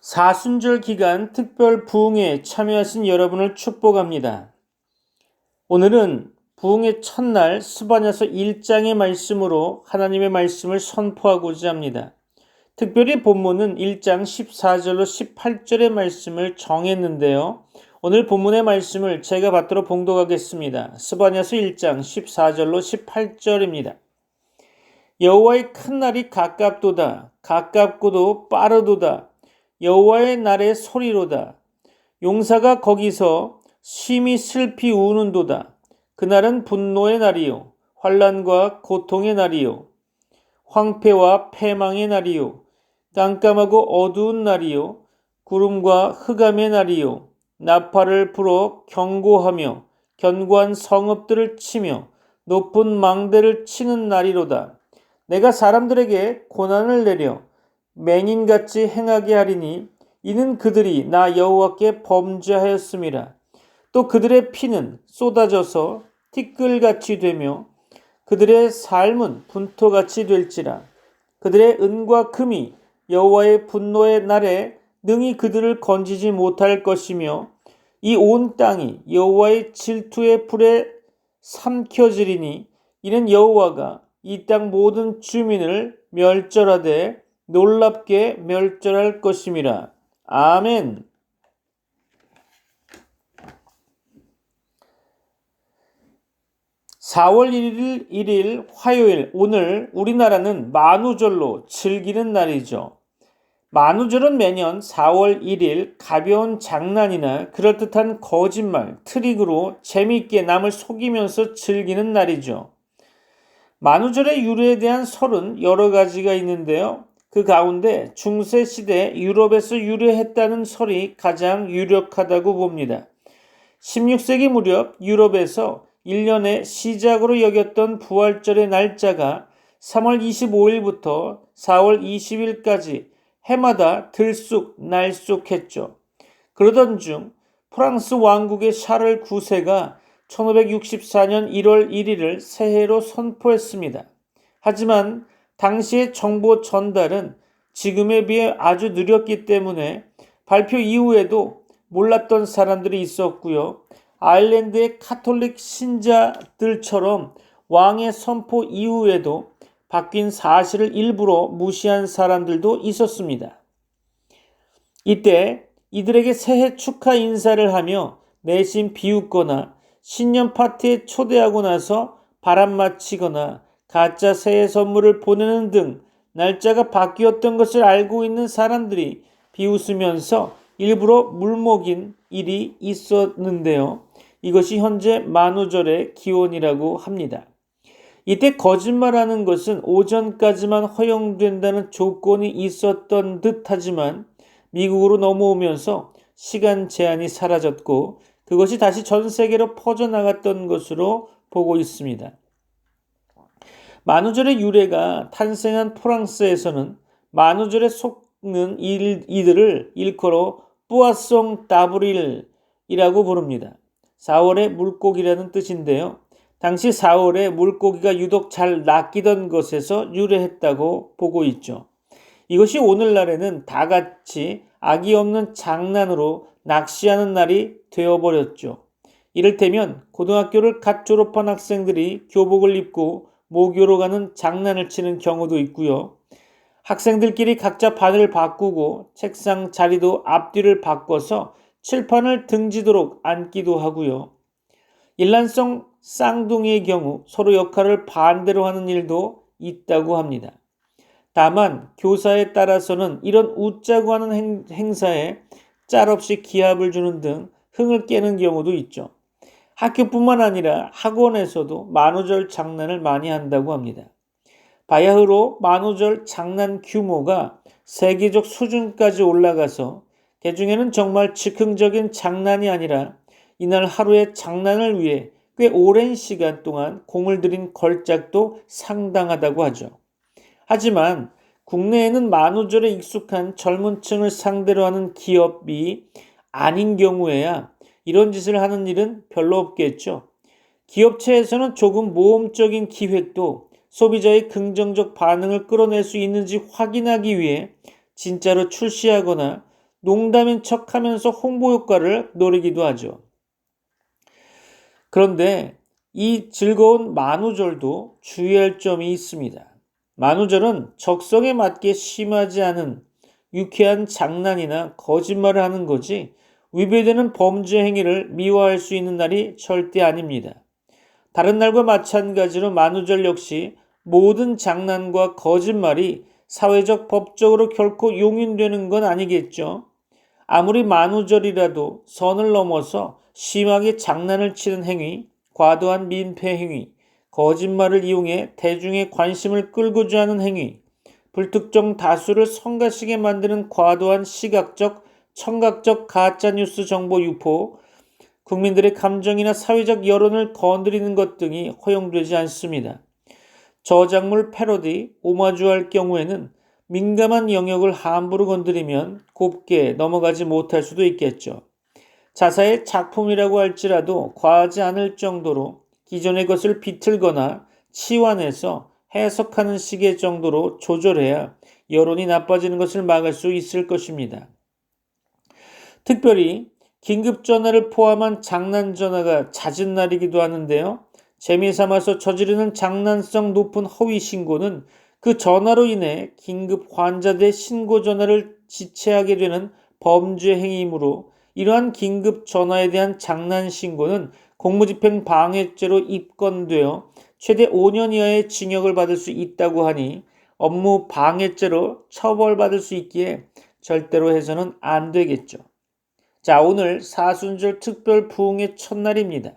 사순절 기간 특별 부흥회에 참여하신 여러분을 축복합니다. 오늘은 부흥의 첫날 스바냐서 1장의 말씀으로 하나님의 말씀을 선포하고자 합니다. 특별히 본문은 1장 14절로 18절의 말씀을 정했는데요. 오늘 본문의 말씀을 제가 받도록 봉독하겠습니다. 스바냐서 1장 14절로 18절입니다. 여호와의 큰 날이 가깝도다. 가깝고도 빠르도다. 여호와의 날의 소리로다. 용사가 거기서 심히 슬피 우는도다. 그날은 분노의 날이요 환난과 고통의 날이요 황폐와 패망의 날이요 깜깜하고 어두운 날이요 구름과 흑암의 날이요 나팔을 불어 경고하며 견고한 성읍들을 치며 높은 망대를 치는 날이로다. 내가 사람들에게 고난을 내려 맹인같이 행하게 하리니 이는 그들이 나 여호와께 범죄하였음이라. 또 그들의 피는 쏟아져서 티끌같이 되며 그들의 삶은 분토같이 될지라. 그들의 은과 금이 여호와의 분노의 날에 능히 그들을 건지지 못할 것이며 이 온 땅이 여호와의 질투의 불에 삼켜지리니 이는 여호와가 이 땅 모든 주민을 멸절하되 놀랍게 멸절할 것임이라. 아멘. (4월 1일) 화요일, 오늘 우리나라는 만우절로 즐기는 날이죠. 만우절은 매년 4월 1일 가벼운 장난이나 그럴듯한 거짓말, 트릭으로 재미있게 남을 속이면서 즐기는 날이죠. 만우절의 유래에 대한 설은 여러 가지가 있는데요. 그 가운데 중세시대 유럽에서 유래했다는 설이 가장 유력하다고 봅니다. 16세기 무렵 유럽에서 1년의 시작으로 여겼던 부활절의 날짜가 3월 25일부터 4월 20일까지 해마다 들쑥날쑥했죠. 그러던 중 프랑스 왕국의 샤를 9세가 1564년 1월 1일을 새해로 선포했습니다. 하지만 당시의 정보 전달은 지금에 비해 아주 느렸기 때문에 발표 이후에도 몰랐던 사람들이 있었고요. 아일랜드의 카톨릭 신자들처럼 왕의 선포 이후에도 바뀐 사실을 일부러 무시한 사람들도 있었습니다. 이때 이들에게 새해 축하 인사를 하며 내심 비웃거나 신년 파티에 초대하고 나서 바람맞히거나 가짜 새해 선물을 보내는 등 날짜가 바뀌었던 것을 알고 있는 사람들이 비웃으면서 일부러 물먹인 일이 있었는데요. 이것이 현재 만우절의 기원이라고 합니다. 이때 거짓말하는 것은 오전까지만 허용된다는 조건이 있었던 듯하지만 미국으로 넘어오면서 시간 제한이 사라졌고 그것이 다시 전 세계로 퍼져나갔던 것으로 보고 있습니다. 만우절의 유래가 탄생한 프랑스에서는 만우절에 속는 이들을 일컬어 뿌아송 다브릴이라고 부릅니다. 4월의 물고기라는 뜻인데요. 당시 4월에 물고기가 유독 잘 낚이던 것에서 유래했다고 보고 있죠. 이것이 오늘날에는 다 같이 악이 없는 장난으로 낚시하는 날이 되어버렸죠. 이를테면 고등학교를 갓 졸업한 학생들이 교복을 입고 모교로 가는 장난을 치는 경우도 있고요. 학생들끼리 각자 반을 바꾸고 책상 자리도 앞뒤를 바꿔서 칠판을 등지도록 앉기도 하고요. 일란성 쌍둥이의 경우 서로 역할을 반대로 하는 일도 있다고 합니다. 다만 교사에 따라서는 이런 웃자고 하는 행사에 짤없이 기합을 주는 등 흥을 깨는 경우도 있죠. 학교뿐만 아니라 학원에서도 만우절 장난을 많이 한다고 합니다. 바야흐로 만우절 장난 규모가 세계적 수준까지 올라가서 개중에는 정말 즉흥적인 장난이 아니라 이날 하루의 장난을 위해 꽤 오랜 시간 동안 공을 들인 걸작도 상당하다고 하죠. 하지만 국내에는 만우절에 익숙한 젊은 층을 상대로 하는 기업이 아닌 경우에야 이런 짓을 하는 일은 별로 없겠죠. 기업체에서는 조금 모험적인 기획도 소비자의 긍정적 반응을 끌어낼 수 있는지 확인하기 위해 진짜로 출시하거나 농담인 척하면서 홍보 효과를 노리기도 하죠. 그런데 이 즐거운 만우절도 주의할 점이 있습니다. 만우절은 적성에 맞게 심하지 않은 유쾌한 장난이나 거짓말을 하는 거지 위배되는 범죄 행위를 미화할 수 있는 날이 절대 아닙니다. 다른 날과 마찬가지로 만우절 역시 모든 장난과 거짓말이 사회적 법적으로 결코 용인되는 건 아니겠죠. 아무리 만우절이라도 선을 넘어서 심하게 장난을 치는 행위, 과도한 민폐 행위, 거짓말을 이용해 대중의 관심을 끌고자 하는 행위, 불특정 다수를 성가시게 만드는 과도한 시각적, 청각적 가짜뉴스 정보 유포, 국민들의 감정이나 사회적 여론을 건드리는 것 등이 허용되지 않습니다. 저작물 패러디, 오마주할 경우에는 민감한 영역을 함부로 건드리면 곱게 넘어가지 못할 수도 있겠죠. 자사의 작품이라고 할지라도 과하지 않을 정도로 기존의 것을 비틀거나 치환해서 해석하는 식의 정도로 조절해야 여론이 나빠지는 것을 막을 수 있을 것입니다. 특별히 긴급전화를 포함한 장난전화가 잦은 날이기도 하는데요. 재미삼아서 저지르는 장난성 높은 허위 신고는 그 전화로 인해 긴급 환자대 신고 전화를 지체하게 되는 범죄 행위이므로 이러한 긴급 전화에 대한 장난 신고는 공무집행 방해죄로 입건되어 최대 5년 이하의 징역을 받을 수 있다고 하니 업무 방해죄로 처벌받을 수 있기에 절대로 해서는 안 되겠죠. 자, 오늘 사순절 특별 부흥의 첫날입니다.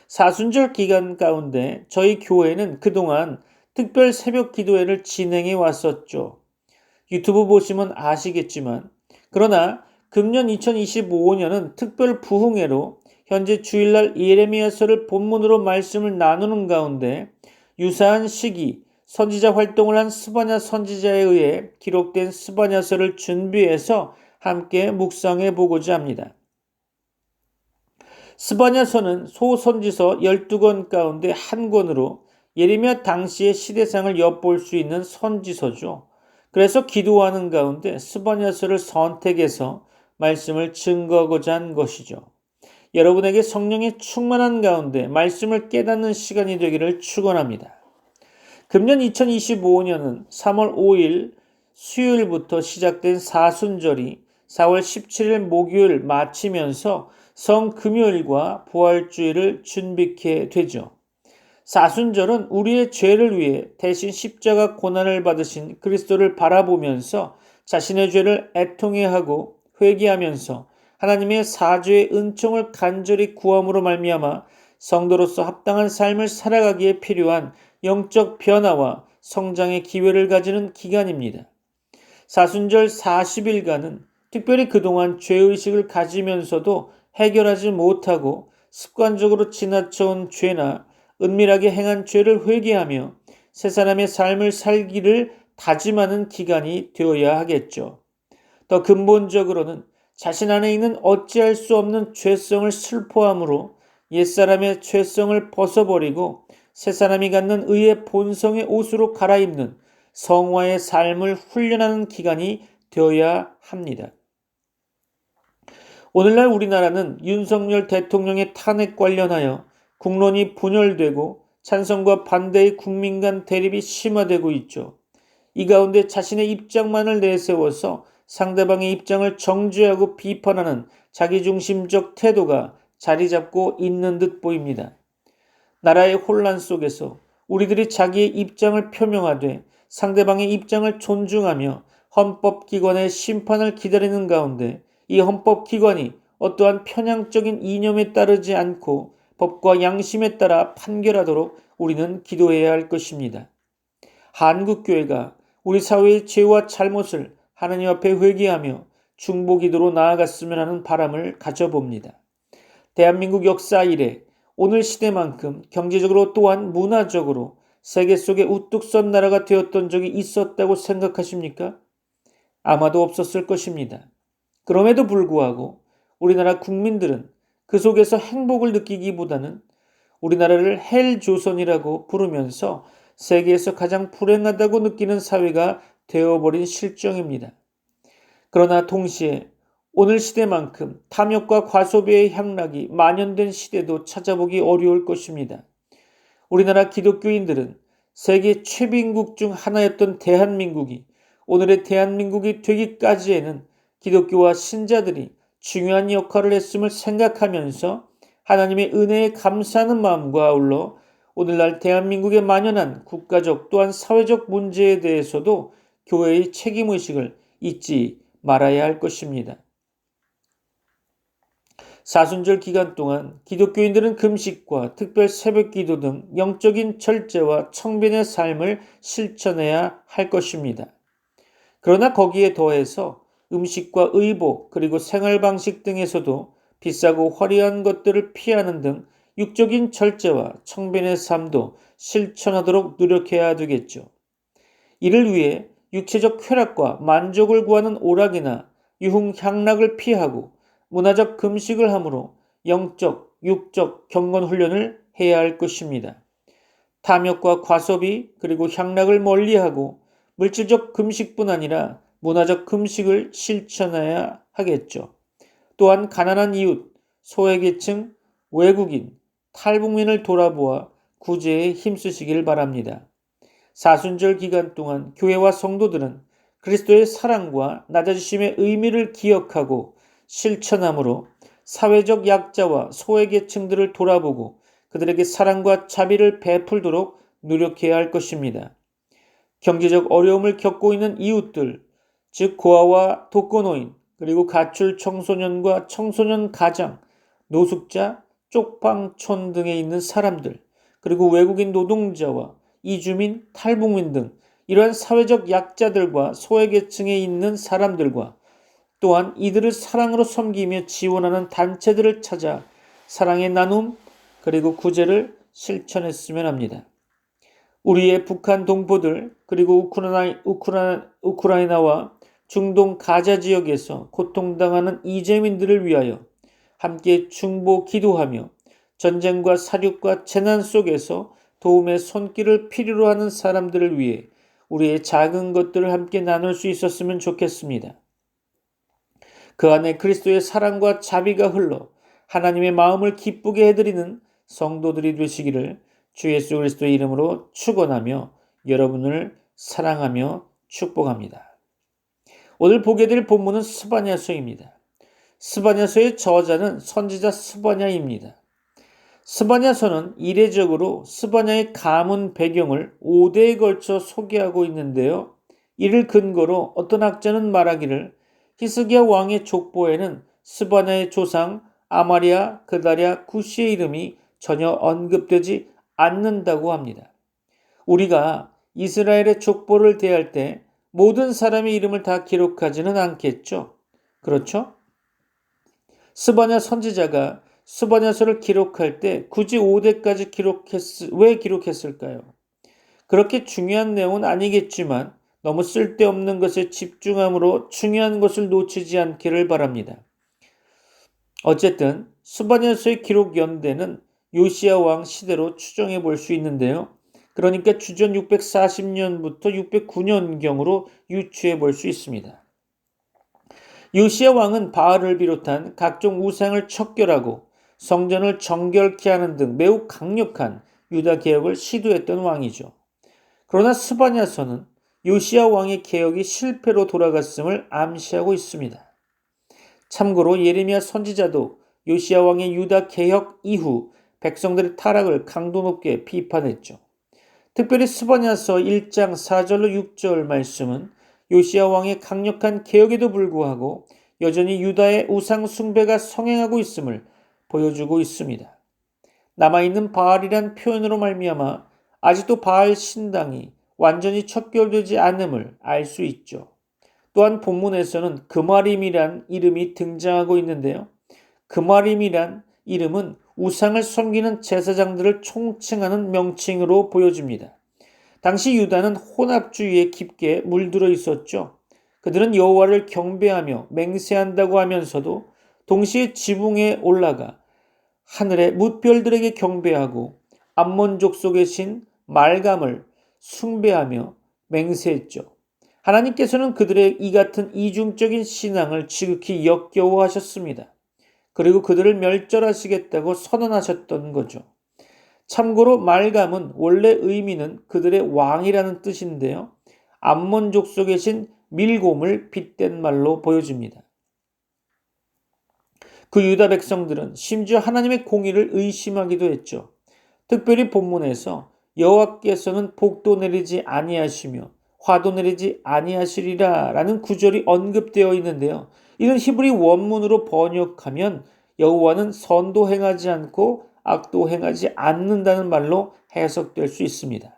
사순절 기간 가운데 저희 교회는 그동안 특별 새벽 기도회를 진행해 왔었죠. 유튜브 보시면 아시겠지만, 그러나 금년 2025년은 특별 부흥회로 현재 주일날 예레미야서를 본문으로 말씀을 나누는 가운데 유사한 시기 선지자 활동을 한 스바냐 선지자에 의해 기록된 스바냐서를 준비해서 함께 묵상해 보고자 합니다. 스바냐서는 소선지서 12권 가운데 한 권으로 예레미야 당시의 시대상을 엿볼 수 있는 선지서죠. 그래서 기도하는 가운데 스바냐서를 선택해서 말씀을 증거하고자 한 것이죠. 여러분에게 성령의 충만한 가운데 말씀을 깨닫는 시간이 되기를 축원합니다. 금년 2025년은 3월 5일 수요일부터 시작된 사순절이 4월 17일 목요일 마치면서 성금요일과 부활주일을 준비케 되죠. 사순절은 우리의 죄를 위해 대신 십자가 고난을 받으신 그리스도를 바라보면서 자신의 죄를 애통해하고 회개하면서 하나님의 사죄의 은총을 간절히 구함으로 말미암아 성도로서 합당한 삶을 살아가기에 필요한 영적 변화와 성장의 기회를 가지는 기간입니다. 사순절 40일간은 특별히 그동안 죄의식을 가지면서도 해결하지 못하고 습관적으로 지나쳐온 죄나 은밀하게 행한 죄를 회개하며 새 사람의 삶을 살기를 다짐하는 기간이 되어야 하겠죠. 더 근본적으로는 자신 안에 있는 어찌할 수 없는 죄성을 슬퍼함으로 옛사람의 죄성을 벗어버리고 새 사람이 갖는 의의 본성의 옷으로 갈아입는 성화의 삶을 훈련하는 기간이 되어야 합니다. 오늘날 우리나라는 윤석열 대통령의 탄핵 관련하여 국론이 분열되고 찬성과 반대의 국민 간 대립이 심화되고 있죠. 이 가운데 자신의 입장만을 내세워서 상대방의 입장을 정죄하고 비판하는 자기중심적 태도가 자리 잡고 있는 듯 보입니다. 나라의 혼란 속에서 우리들이 자기의 입장을 표명하되 상대방의 입장을 존중하며 헌법기관의 심판을 기다리는 가운데 이 헌법기관이 어떠한 편향적인 이념에 따르지 않고 법과 양심에 따라 판결하도록 우리는 기도해야 할 것입니다. 한국교회가 우리 사회의 죄와 잘못을 하나님 앞에 회개하며 중보기도로 나아갔으면 하는 바람을 가져봅니다. 대한민국 역사 이래 오늘 시대만큼 경제적으로 또한 문화적으로 세계 속에 우뚝 선 나라가 되었던 적이 있었다고 생각하십니까? 아마도 없었을 것입니다. 그럼에도 불구하고 우리나라 국민들은 그 속에서 행복을 느끼기보다는 우리나라를 헬조선이라고 부르면서 세계에서 가장 불행하다고 느끼는 사회가 되어버린 실정입니다. 그러나 동시에 오늘 시대만큼 탐욕과 과소비의 향락이 만연된 시대도 찾아보기 어려울 것입니다. 우리나라 기독교인들은 세계 최빈국 중 하나였던 대한민국이 오늘의 대한민국이 되기까지에는 기독교와 신자들이 중요한 역할을 했음을 생각하면서 하나님의 은혜에 감사하는 마음과 아울러 오늘날 대한민국에 만연한 국가적 또한 사회적 문제에 대해서도 교회의 책임의식을 잊지 말아야 할 것입니다. 사순절 기간 동안 기독교인들은 금식과 특별 새벽기도 등 영적인 절제와 청변의 삶을 실천해야 할 것입니다. 그러나 거기에 더해서 음식과 의복 그리고 생활방식 등에서도 비싸고 화려한 것들을 피하는 등 육적인 절제와 청변의 삶도 실천하도록 노력해야 되겠죠. 이를 위해 육체적 쾌락과 만족을 구하는 오락이나 유흥향락을 피하고 문화적 금식을 함으로 영적, 육적 경건 훈련을 해야 할 것입니다. 탐욕과 과소비 그리고 향락을 멀리하고 물질적 금식뿐 아니라 문화적 금식을 실천해야 하겠죠. 또한 가난한 이웃, 소외계층, 외국인, 탈북민을 돌아보아 구제에 힘쓰시길 바랍니다. 사순절 기간 동안 교회와 성도들은 그리스도의 사랑과 낮아지심의 의미를 기억하고 실천함으로 사회적 약자와 소외계층들을 돌아보고 그들에게 사랑과 자비를 베풀도록 노력해야 할 것입니다. 경제적 어려움을 겪고 있는 이웃들, 즉 고아와 독거노인, 그리고 가출 청소년과 청소년 가장, 노숙자, 쪽방촌 등에 있는 사람들, 그리고 외국인 노동자와 이주민, 탈북민 등 이러한 사회적 약자들과 소외계층에 있는 사람들과 또한 이들을 사랑으로 섬기며 지원하는 단체들을 찾아 사랑의 나눔 그리고 구제를 실천했으면 합니다. 우리의 북한 동포들 그리고 우크라이나와 중동 가자 지역에서 고통당하는 이재민들을 위하여 함께 중보 기도하며 전쟁과 사륙과 재난 속에서 도움의 손길을 필요로 하는 사람들을 위해 우리의 작은 것들을 함께 나눌 수 있었으면 좋겠습니다. 그 안에 그리스도의 사랑과 자비가 흘러 하나님의 마음을 기쁘게 해드리는 성도들이 되시기를 주 예수 그리스도의 이름으로 축원하며 여러분을 사랑하며 축복합니다. 오늘 보게 될 본문은 스바냐서입니다. 스바냐서의 저자는 선지자 스바냐입니다. 스바냐서는 이례적으로 스바냐의 가문 배경을 5대에 걸쳐 소개하고 있는데요. 이를 근거로 어떤 학자는 말하기를 히스기야 왕의 족보에는 스바냐의 조상 아마리아, 그다랴, 구시의 이름이 전혀 언급되지 않는다고 합니다. 우리가 이스라엘의 족보를 대할 때 모든 사람의 이름을 다 기록하지는 않겠죠. 그렇죠? 스바냐 선지자가 스바냐서를 기록할 때 굳이 5대까지 왜 기록했을까요? 그렇게 중요한 내용은 아니겠지만 너무 쓸데없는 것에 집중함으로 중요한 것을 놓치지 않기를 바랍니다. 어쨌든 스바냐서의 기록 연대는 요시야 왕 시대로 추정해 볼 수 있는데요. 그러니까 주전 640년부터 609년경으로 유추해 볼 수 있습니다. 요시야 왕은 바알을 비롯한 각종 우상을 척결하고 성전을 정결케 하는 등 매우 강력한 유다 개혁을 시도했던 왕이죠. 그러나 스바냐서는 요시야 왕의 개혁이 실패로 돌아갔음을 암시하고 있습니다. 참고로 예레미야 선지자도 요시야 왕의 유다 개혁 이후 백성들의 타락을 강도 높게 비판했죠. 특별히 스바냐서 1장 4절로 6절 말씀은 요시야 왕의 강력한 개혁에도 불구하고 여전히 유다의 우상 숭배가 성행하고 있음을 보여주고 있습니다. 남아있는 바알이란 표현으로 말미암아 아직도 바알 신당이 완전히 척결되지 않음을 알 수 있죠. 또한 본문에서는 그마림이란 이름이 등장하고 있는데요. 그마림이란 이름은 우상을 섬기는 제사장들을 총칭하는 명칭으로 보여집니다. 당시 유다는 혼합주의에 깊게 물들어 있었죠. 그들은 여호와를 경배하며 맹세한다고 하면서도 동시에 지붕에 올라가 하늘의 뭇별들에게 경배하고 암몬 족속의 신 말감을 숭배하며 맹세했죠. 하나님께서는 그들의 이 같은 이중적인 신앙을 지극히 역겨워하셨습니다. 그리고 그들을 멸절하시겠다고 선언하셨던 거죠. 참고로 말감은 원래 의미는 그들의 왕이라는 뜻인데요. 암몬 족속의 신 밀곰을 빗댄 말로 보여집니다. 그 유다 백성들은 심지어 하나님의 공의를 의심하기도 했죠. 특별히 본문에서 여호와께서는 복도 내리지 아니하시며 화도 내리지 아니하시리라 라는 구절이 언급되어 있는데요. 이는 히브리 원문으로 번역하면 여호와는 선도 행하지 않고 악도 행하지 않는다는 말로 해석될 수 있습니다.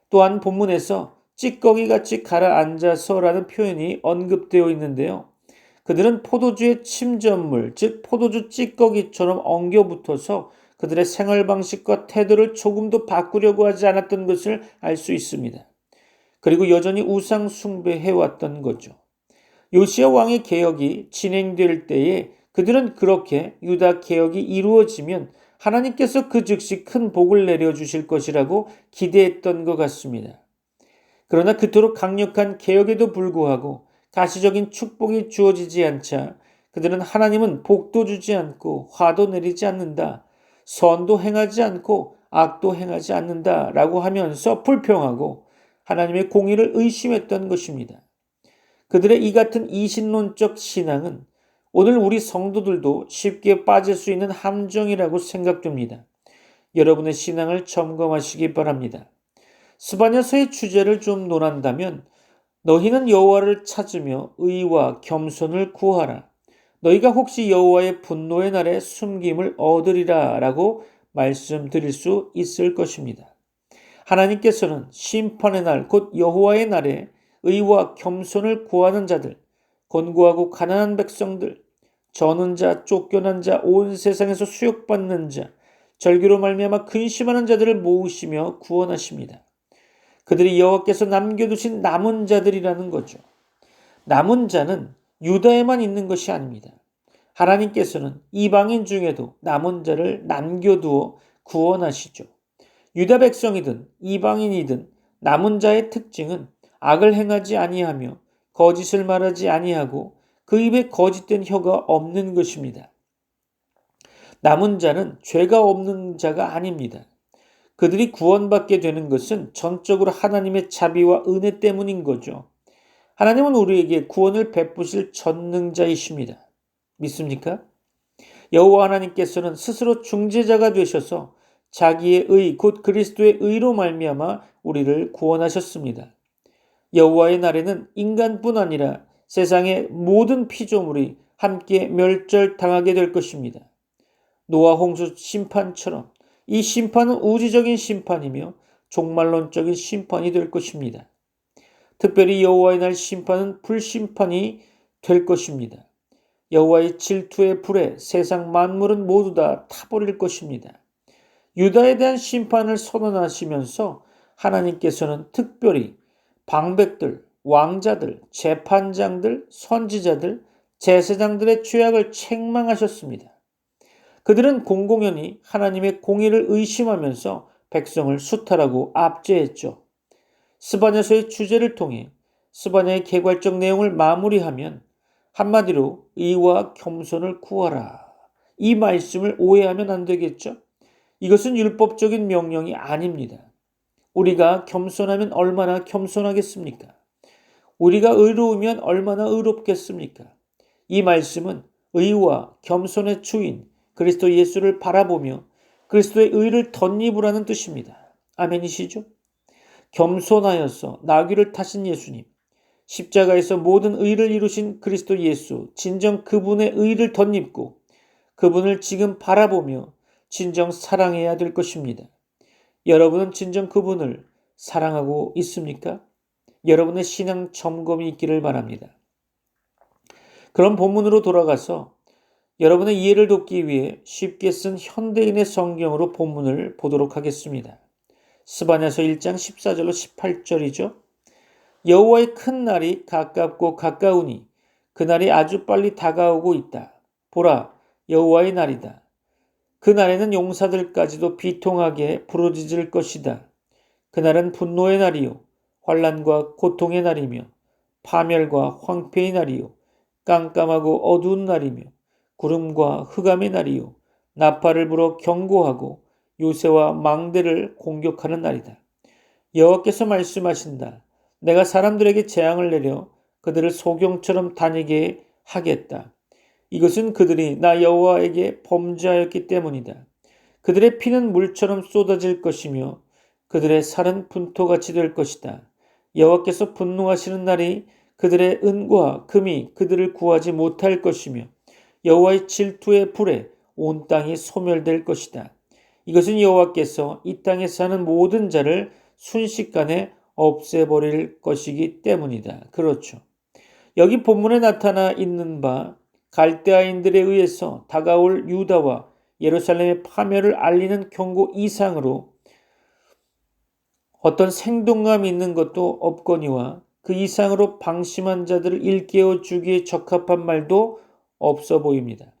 또한 본문에서 찌꺼기같이 가라앉아서라는 표현이 언급되어 있는데요. 그들은 포도주의 침전물, 즉 포도주 찌꺼기처럼 엉겨붙어서 그들의 생활 방식과 태도를 조금도 바꾸려고 하지 않았던 것을 알 수 있습니다. 그리고 여전히 우상 숭배해왔던 거죠. 요시야 왕의 개혁이 진행될 때에 그들은 그렇게 유다 개혁이 이루어지면 하나님께서 그 즉시 큰 복을 내려주실 것이라고 기대했던 것 같습니다. 그러나 그토록 강력한 개혁에도 불구하고 가시적인 축복이 주어지지 않자 그들은 하나님은 복도 주지 않고 화도 내리지 않는다, 선도 행하지 않고 악도 행하지 않는다 라고 하면서 불평하고 하나님의 공의를 의심했던 것입니다. 그들의 이 같은 이신론적 신앙은 오늘 우리 성도들도 쉽게 빠질 수 있는 함정이라고 생각됩니다. 여러분의 신앙을 점검하시기 바랍니다. 스바냐서의 주제를 좀 논한다면 너희는 여호와를 찾으며 의와 겸손을 구하라. 너희가 혹시 여호와의 분노의 날에 숨김을 얻으리라 라고 말씀드릴 수 있을 것입니다. 하나님께서는 심판의 날, 곧 여호와의 날에 의와 겸손을 구하는 자들, 곤고하고 가난한 백성들, 저는 자, 쫓겨난 자, 온 세상에서 수욕받는 자, 절기로 말미암아 근심하는 자들을 모으시며 구원하십니다. 그들이 여호와께서 남겨두신 남은 자들이라는 거죠. 남은 자는 유다에만 있는 것이 아닙니다. 하나님께서는 이방인 중에도 남은 자를 남겨두어 구원하시죠. 유다 백성이든 이방인이든 남은 자의 특징은 악을 행하지 아니하며 거짓을 말하지 아니하고 그 입에 거짓된 혀가 없는 것입니다. 남은 자는 죄가 없는 자가 아닙니다. 그들이 구원받게 되는 것은 전적으로 하나님의 자비와 은혜 때문인 거죠. 하나님은 우리에게 구원을 베푸실 전능자이십니다. 믿습니까? 여호와 하나님께서는 스스로 중재자가 되셔서 자기의 의, 곧 그리스도의 의로 말미암아 우리를 구원하셨습니다. 여호와의 날에는 인간뿐 아니라 세상의 모든 피조물이 함께 멸절당하게 될 것입니다. 노아 홍수 심판처럼 이 심판은 우주적인 심판이며 종말론적인 심판이 될 것입니다. 특별히 여호와의 날 심판은 불심판이 될 것입니다. 여호와의 질투의 불에 세상 만물은 모두 다 타버릴 것입니다. 유다에 대한 심판을 선언하시면서 하나님께서는 특별히 방백들, 왕자들, 재판장들, 선지자들, 제사장들의 죄악을 책망하셨습니다. 그들은 공공연히 하나님의 공의를 의심하면서 백성을 수탈하고 압제했죠. 스바냐서의 주제를 통해 스바냐의 개괄적 내용을 마무리하면 한마디로 의와 겸손을 구하라. 이 말씀을 오해하면 안 되겠죠? 이것은 율법적인 명령이 아닙니다. 우리가 겸손하면 얼마나 겸손하겠습니까? 우리가 의로우면 얼마나 의롭겠습니까? 이 말씀은 의와 겸손의 주인 그리스도 예수를 바라보며 그리스도의 의를 덧입으라는 뜻입니다. 아멘이시죠? 겸손하여서 나귀를 타신 예수님, 십자가에서 모든 의를 이루신 그리스도 예수, 진정 그분의 의를 덧입고 그분을 지금 바라보며 진정 사랑해야 될 것입니다. 여러분은 진정 그분을 사랑하고 있습니까? 여러분의 신앙 점검이 있기를 바랍니다. 그럼 본문으로 돌아가서 여러분의 이해를 돕기 위해 쉽게 쓴 현대인의 성경으로 본문을 보도록 하겠습니다. 스바냐서 1장 14절로 18절이죠. 여호와의 큰 날이 가깝고 가까우니 그 날이 아주 빨리 다가오고 있다. 보라, 여호와의 날이다. 그 날에는 용사들까지도 비통하게 부르짖을 것이다. 그날은 분노의 날이요 환난과 고통의 날이며 파멸과 황폐의 날이요 깜깜하고 어두운 날이며 구름과 흑암의 날이요 나팔을 불어 경고하고 요새와 망대를 공격하는 날이다. 여호와께서 말씀하신다. 내가 사람들에게 재앙을 내려 그들을 소경처럼 다니게 하겠다. 이것은 그들이 나 여호와에게 범죄하였기 때문이다. 그들의 피는 물처럼 쏟아질 것이며 그들의 살은 분토같이 될 것이다. 여호와께서 분노하시는 날이 그들의 은과 금이 그들을 구하지 못할 것이며 여호와의 질투의 불에 온 땅이 소멸될 것이다. 이것은 여호와께서 이 땅에 사는 모든 자를 순식간에 없애버릴 것이기 때문이다. 그렇죠. 여기 본문에 나타나 있는 바 갈대아인들에 의해서 다가올 유다와 예루살렘의 파멸을 알리는 경고 이상으로 어떤 생동감 있는 것도 없거니와 그 이상으로 방심한 자들을 일깨워 주기에 적합한 말도 없어 보입니다.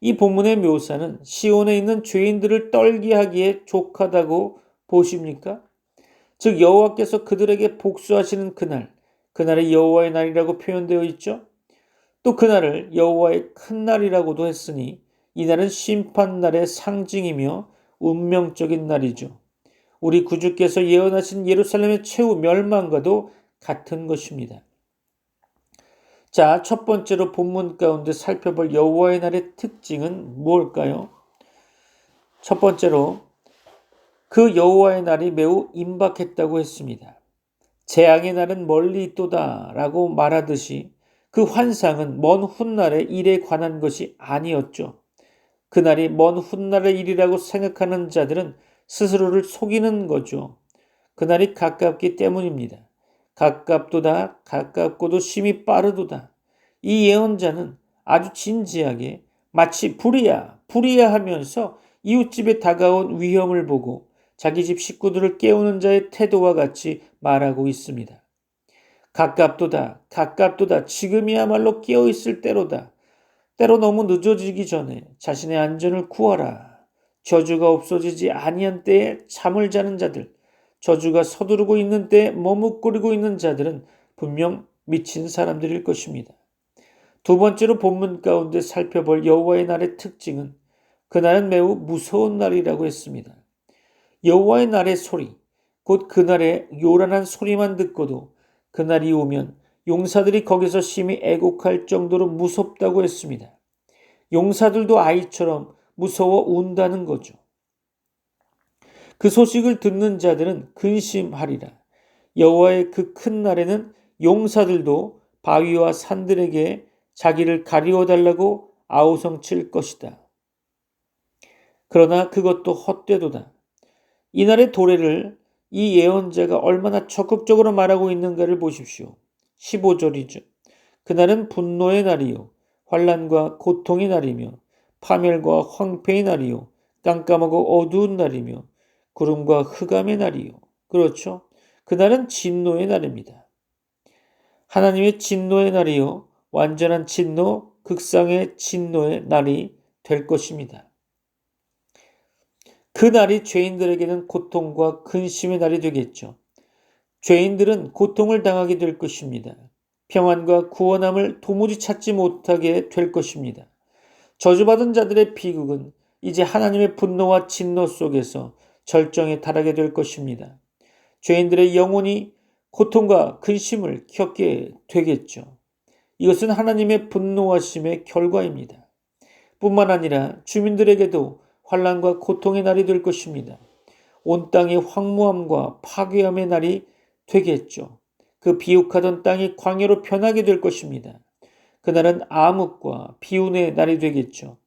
이 본문의 묘사는 시온에 있는 죄인들을 떨게 하기에 족하다고 보십니까? 즉 여호와께서 그들에게 복수하시는 그날, 그날이 여호와의 날이라고 표현되어 있죠. 또 그날을 여호와의 큰 날이라고도 했으니 이날은 심판날의 상징이며 운명적인 날이죠. 우리 구주께서 예언하신 예루살렘의 최후 멸망과도 같은 것입니다. 자, 첫 번째로 본문 가운데 살펴볼 여호와의 날의 특징은 무엇일까요? 첫 번째로 그 여호와의 날이 매우 임박했다고 했습니다. 재앙의 날은 멀리 있도다 라고 말하듯이 그 환상은 먼 훗날의 일에 관한 것이 아니었죠. 그날이 먼 훗날의 일이라고 생각하는 자들은 스스로를 속이는 거죠. 그날이 가깝기 때문입니다. 가깝도다 가깝고도 심히 빠르도다. 이 예언자는 아주 진지하게 마치 불이야 하면서 이웃집에 다가온 위험을 보고 자기 집 식구들을 깨우는 자의 태도와 같이 말하고 있습니다. 가깝도다 지금이야말로 깨어있을 때로다. 때로 너무 늦어지기 전에 자신의 안전을 구하라. 저주가 없어지지 아니한 때에 잠을 자는 자들, 저주가 서두르고 있는 때에 머뭇거리고 있는 자들은 분명 미친 사람들일 것입니다. 두 번째로 본문 가운데 살펴볼 여호와의 날의 특징은 그날은 매우 무서운 날이라고 했습니다. 여호와의 날의 소리, 곧 그날의 요란한 소리만 듣고도 그날이 오면 용사들이 거기서 심히 애곡할 정도로 무섭다고 했습니다. 용사들도 아이처럼 무서워 운다는 거죠. 그 소식을 듣는 자들은 근심하리라. 여호와의 그 큰 날에는 용사들도 바위와 산들에게 자기를 가리워 달라고 아우성칠 것이다. 그러나 그것도 헛되도다. 이날의 도래를 이 예언자가 얼마나 적극적으로 말하고 있는가를 보십시오. 15절이죠. 그날은 분노의 날이요 환난과 고통의 날이며 파멸과 황폐의 날이요 깜깜하고 어두운 날이며 구름과 흑암의 날이요. 그렇죠. 그날은 진노의 날입니다. 하나님의 진노의 날이요 완전한 진노, 극상의 진노의 날이 될 것입니다. 그 날이 죄인들에게는 고통과 근심의 날이 되겠죠. 죄인들은 고통을 당하게 될 것입니다. 평안과 구원함을 도무지 찾지 못하게 될 것입니다. 저주받은 자들의 비극은 이제 하나님의 분노와 진노 속에서 절정에 달하게 될 것입니다. 죄인들의 영혼이 고통과 근심을 겪게 되겠죠. 이것은 하나님의 분노하심의 결과입니다. 뿐만 아니라 주민들에게도 환난과 고통의 날이 될 것입니다. 온 땅의 황무함과 파괴함의 날이 되겠죠. 그 비옥하던 땅이 광야로 변하게 될 것입니다. 그날은 암흑과 비운의 날이 되겠죠.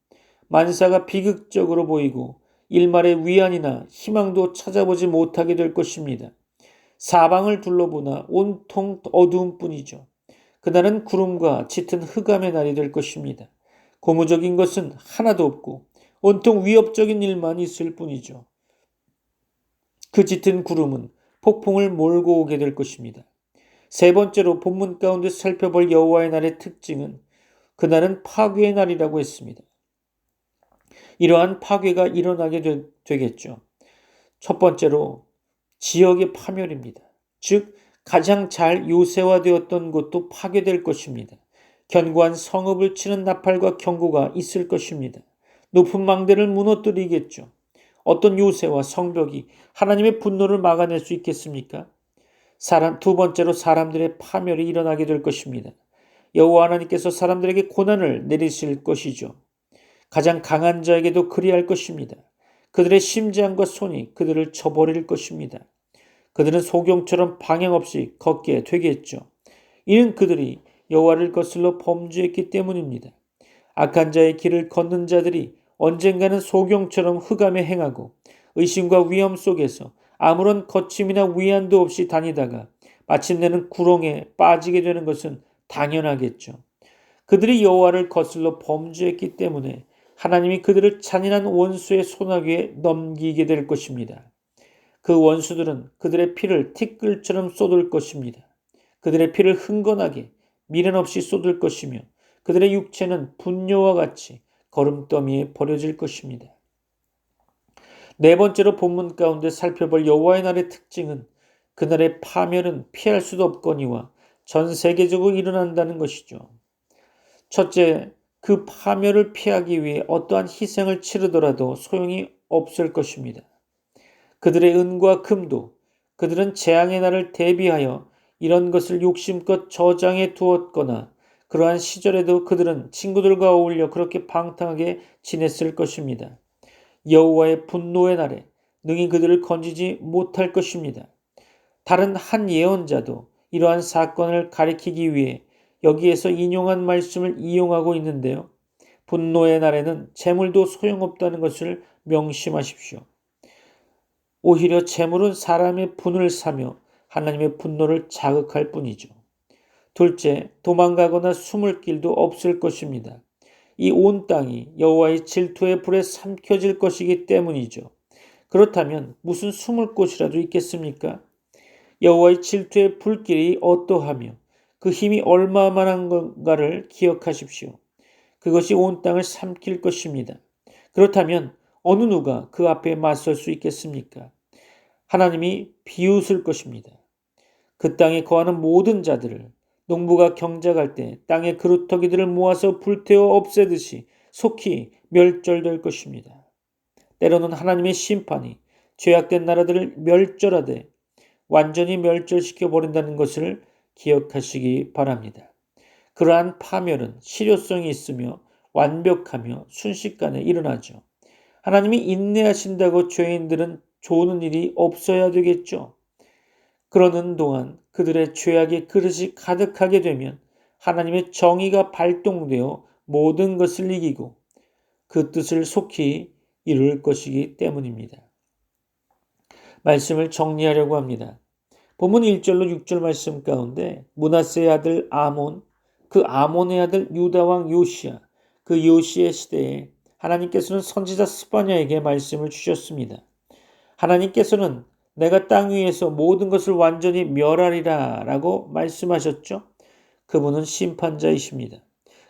만사가 비극적으로 보이고 일말의 위안이나 희망도 찾아보지 못하게 될 것입니다. 사방을 둘러보나 온통 어두운 뿐이죠. 그날은 구름과 짙은 흑암의 날이 될 것입니다. 고무적인 것은 하나도 없고 온통 위협적인 일만 있을 뿐이죠. 그 짙은 구름은 폭풍을 몰고 오게 될 것입니다. 세 번째로 본문 가운데 살펴볼 여호와의 날의 특징은 그날은 파괴의 날이라고 했습니다. 이러한 파괴가 일어나게 되겠죠. 첫 번째로 지역의 파멸입니다. 즉 가장 잘 요새화되었던 곳도 파괴될 것입니다. 견고한 성읍을 치는 나팔과 경고가 있을 것입니다. 높은 망대를 무너뜨리겠죠. 어떤 요새와 성벽이 하나님의 분노를 막아낼 수 있겠습니까? 두 번째로 사람들의 파멸이 일어나게 될 것입니다. 여호와 하나님께서 사람들에게 고난을 내리실 것이죠. 가장 강한 자에게도 그리할 것입니다. 그들의 심장과 손이 그들을 쳐버릴 것입니다. 그들은 소경처럼 방향 없이 걷게 되겠죠. 이는 그들이 여호와를 거슬러 범죄했기 때문입니다. 악한 자의 길을 걷는 자들이 언젠가는 소경처럼 흑암에 행하고 의심과 위험 속에서 아무런 거침이나 위안도 없이 다니다가 마침내는 구렁에 빠지게 되는 것은 당연하겠죠. 그들이 여호와를 거슬러 범죄했기 때문에 하나님이 그들을 잔인한 원수의 소나기에 넘기게 될 것입니다. 그 원수들은 그들의 피를 티끌처럼 쏟을 것입니다. 그들의 피를 흥건하게 미련 없이 쏟을 것이며 그들의 육체는 분뇨와 같이 거름더미에 버려질 것입니다. 네 번째로 본문 가운데 살펴볼 여호와의 날의 특징은 그날의 파멸은 피할 수도 없거니와 전 세계적으로 일어난다는 것이죠. 첫째, 그 파멸을 피하기 위해 어떠한 희생을 치르더라도 소용이 없을 것입니다. 그들의 은과 금도 그들은 재앙의 날을 대비하여 이런 것을 욕심껏 저장해 두었거나 그러한 시절에도 그들은 친구들과 어울려 그렇게 방탕하게 지냈을 것입니다. 여호와의 분노의 날에 능히 그들을 건지지 못할 것입니다. 다른 한 예언자도 이러한 사건을 가리키기 위해 여기에서 인용한 말씀을 이용하고 있는데요. 분노의 날에는 재물도 소용없다는 것을 명심하십시오. 오히려 재물은 사람의 분을 사며 하나님의 분노를 자극할 뿐이죠. 둘째, 도망가거나 숨을 길도 없을 것입니다. 이 온 땅이 여호와의 질투의 불에 삼켜질 것이기 때문이죠. 그렇다면 무슨 숨을 곳이라도 있겠습니까? 여호와의 질투의 불길이 어떠하며 그 힘이 얼마만한 건가를 기억하십시오. 그것이 온 땅을 삼킬 것입니다. 그렇다면 어느 누가 그 앞에 맞설 수 있겠습니까? 하나님이 비웃을 것입니다. 그 땅에 거하는 모든 자들을 농부가 경작할 때 땅의 그루터기들을 모아서 불태워 없애듯이 속히 멸절될 것입니다. 때로는 하나님의 심판이 죄악된 나라들을 멸절하되 완전히 멸절시켜 버린다는 것을 기억하시기 바랍니다. 그러한 파멸은 실효성이 있으며 완벽하며 순식간에 일어나죠. 하나님이 인내하신다고 죄인들은 조는 일이 없어야 되겠죠. 그러는 동안 그들의 죄악의 그릇이 가득하게 되면 하나님의 정의가 발동되어 모든 것을 이기고 그 뜻을 속히 이룰 것이기 때문입니다. 말씀을 정리하려고 합니다. 본문 1절로 6절 말씀 가운데 므낫세의 아들 아몬, 그 아몬의 아들 유다왕 요시야, 그 요시의 시대에 하나님께서는 선지자 스바냐에게 말씀을 주셨습니다. 하나님께서는 내가 땅 위에서 모든 것을 완전히 멸하리라 라고 말씀하셨죠. 그분은 심판자이십니다.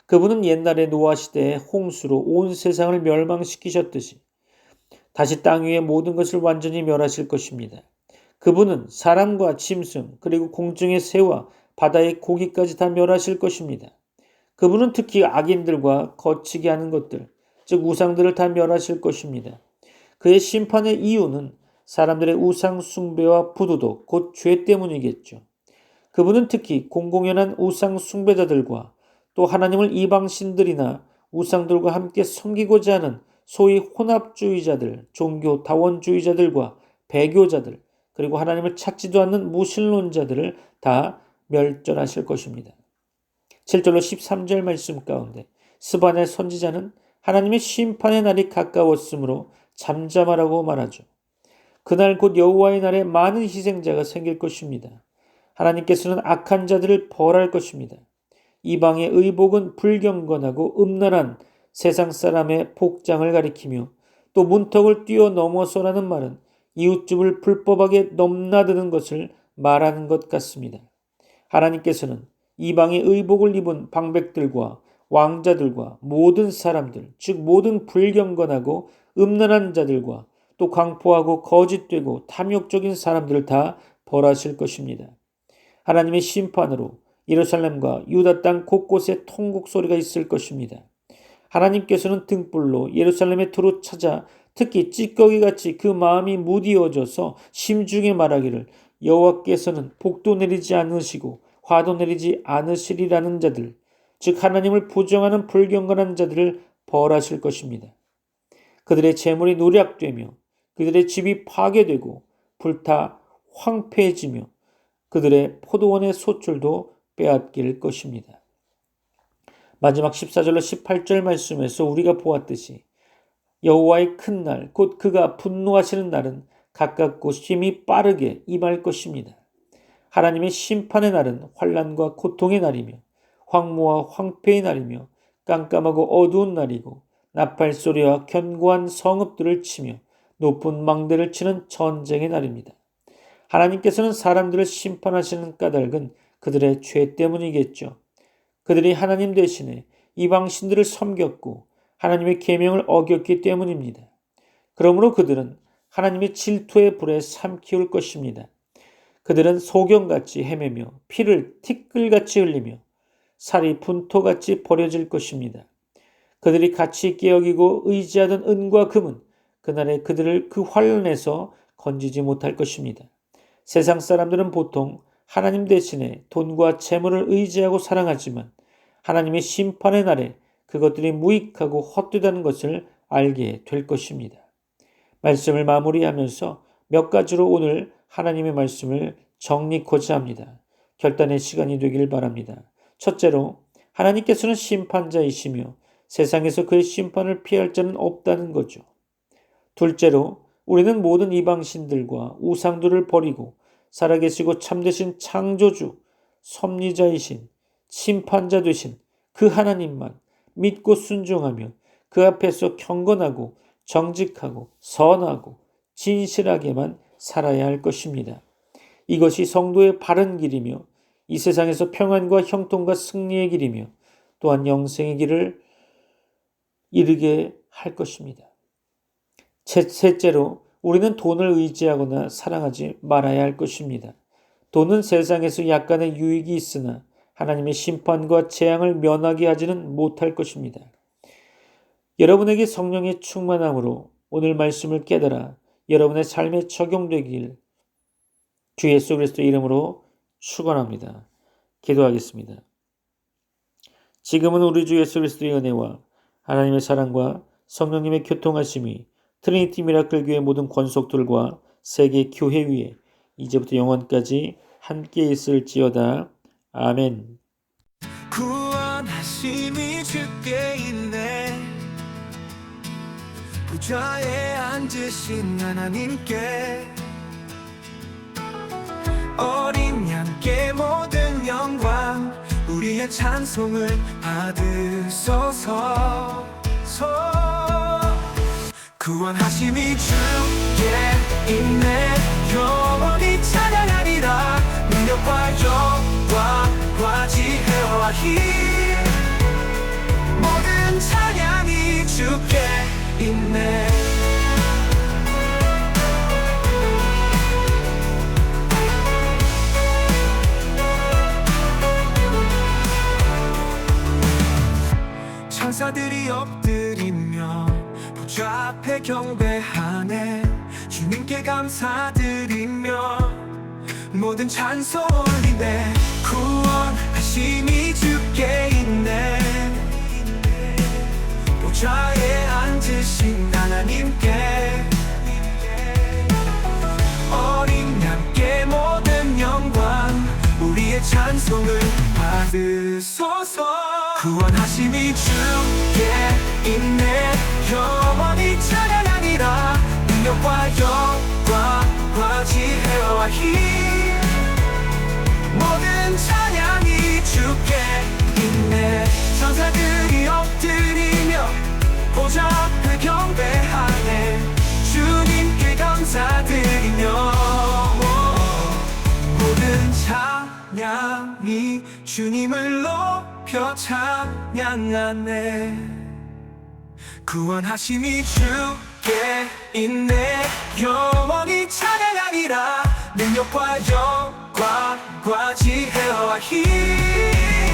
그분은 옛날에 노아 시대에 홍수로 온 세상을 멸망시키셨듯이 다시 땅 위의 모든 것을 완전히 멸하실 것입니다. 그분은 사람과 짐승 그리고 공중의 새와 바다의 고기까지 다 멸하실 것입니다. 그분은 특히 악인들과 거치게 하는 것들, 즉 우상들을 다 멸하실 것입니다. 그의 심판의 이유는 사람들의 우상 숭배와 부도덕, 곧 죄 때문이겠죠. 그분은 특히 공공연한 우상 숭배자들과 또 하나님을 이방신들이나 우상들과 함께 섬기고자 하는 소위 혼합주의자들, 종교 다원주의자들과 배교자들, 그리고 하나님을 찾지도 않는 무신론자들을 다 멸절하실 것입니다. 7절로 13절 말씀 가운데 스바냐 선지자는 하나님의 심판의 날이 가까웠으므로 잠잠하라고 말하죠. 그날 곧 여호와의 날에 많은 희생자가 생길 것입니다. 하나님께서는 악한 자들을 벌할 것입니다. 이방의 의복은 불경건하고 음란한 세상 사람의 복장을 가리키며 또 문턱을 뛰어넘어서라는 말은 이웃집을 불법하게 넘나드는 것을 말하는 것 같습니다. 하나님께서는 이방의 의복을 입은 방백들과 왕자들과 모든 사람들, 즉 모든 불경건하고 음란한 자들과 또 광포하고 거짓되고 탐욕적인 사람들을 다 벌하실 것입니다. 하나님의 심판으로 예루살렘과 유다 땅 곳곳에 통곡 소리가 있을 것입니다. 하나님께서는 등불로 예루살렘에 두루 찾아 특히 찌꺼기같이 그 마음이 무디어져서 심중에 말하기를 여호와께서는 복도 내리지 않으시고 화도 내리지 않으시리라는 자들, 즉 하나님을 부정하는 불경건한 자들을 벌하실 것입니다. 그들의 재물이 노략되며 그들의 집이 파괴되고 불타 황폐해지며 그들의 포도원의 소출도 빼앗길 것입니다. 마지막 14절로 18절 말씀에서 우리가 보았듯이 여호와의 큰 날, 곧 그가 분노하시는 날은 가깝고 심히 빠르게 임할 것입니다. 하나님의 심판의 날은 환난과 고통의 날이며 황무와 황폐의 날이며 깜깜하고 어두운 날이고 나팔소리와 견고한 성읍들을 치며 높은 망대를 치는 전쟁의 날입니다. 하나님께서는 사람들을 심판하시는 까닭은 그들의 죄 때문이겠죠. 그들이 하나님 대신에 이방신들을 섬겼고 하나님의 계명을 어겼기 때문입니다. 그러므로 그들은 하나님의 질투의 불에 삼키울 것입니다. 그들은 소경같이 헤매며 피를 티끌같이 흘리며 살이 분토같이 버려질 것입니다. 그들이 가치 있게 여기고 의지하던 은과 금은 그날에 그들을 그 환란에서 건지지 못할 것입니다. 세상 사람들은 보통 하나님 대신에 돈과 재물을 의지하고 사랑하지만 하나님의 심판의 날에 그것들이 무익하고 헛되다는 것을 알게 될 것입니다. 말씀을 마무리하면서 몇 가지로 오늘 하나님의 말씀을 정리코자 합니다. 결단의 시간이 되길 바랍니다. 첫째로, 하나님께서는 심판자이시며 세상에서 그의 심판을 피할 자는 없다는 거죠. 둘째로, 우리는 모든 이방신들과 우상들을 버리고 살아계시고 참되신 창조주, 섭리자이신 심판자 되신 그 하나님만 믿고 순종하며 그 앞에서 경건하고 정직하고 선하고 진실하게만 살아야 할 것입니다. 이것이 성도의 바른 길이며 이 세상에서 평안과 형통과 승리의 길이며 또한 영생의 길을 이르게 할 것입니다. 셋째로, 우리는 돈을 의지하거나 사랑하지 말아야 할 것입니다. 돈은 세상에서 약간의 유익이 있으나 하나님의 심판과 재앙을 면하게 하지는 못할 것입니다. 여러분에게 성령의 충만함으로 오늘 말씀을 깨달아 여러분의 삶에 적용되길 주 예수 그리스도의 이름으로 축원합니다. 기도하겠습니다. 지금은 우리 주 예수 그리스도의 은혜와 하나님의 사랑과 성령님의 교통하심이 트리니티 미라클 교회 모든 권속들과 세계 교회 위에 이제부터 영원까지 함께 있을지어다. 아멘. 구원하심이 주께 있네. 보좌에 앉으신 하나님께 어린 양께 모든 영광 우리의 찬송을 받으소서. 구원하심이 주께 있네. 영원히 찬양하리라. 능력과 영광과 지혜와 힘 모든 찬양이 주께 있네. 천사들이 엎드리며 보좌 앞에 경배하네. 주님께 감사드리며 모든 찬송 올리네. 구원하심이 주께 있네. 보좌에 앉으신 하나님께 어린 양께 모든 영광 우리의 찬송을 받으소서. 구원하심이 주께 있네. 영원히 찬양하리라. 능력과 영광과 지혜와 힘 모든 찬양이 주께 있네. 천사들이 엎드리며 보좌 앞에 경배하네. 주님께 감사드리며 모든 찬양이 주님을 높여 찬양하네. 구원하심이 주께 있네. 영원히 찬양하리라. 능력과 지혜와 힘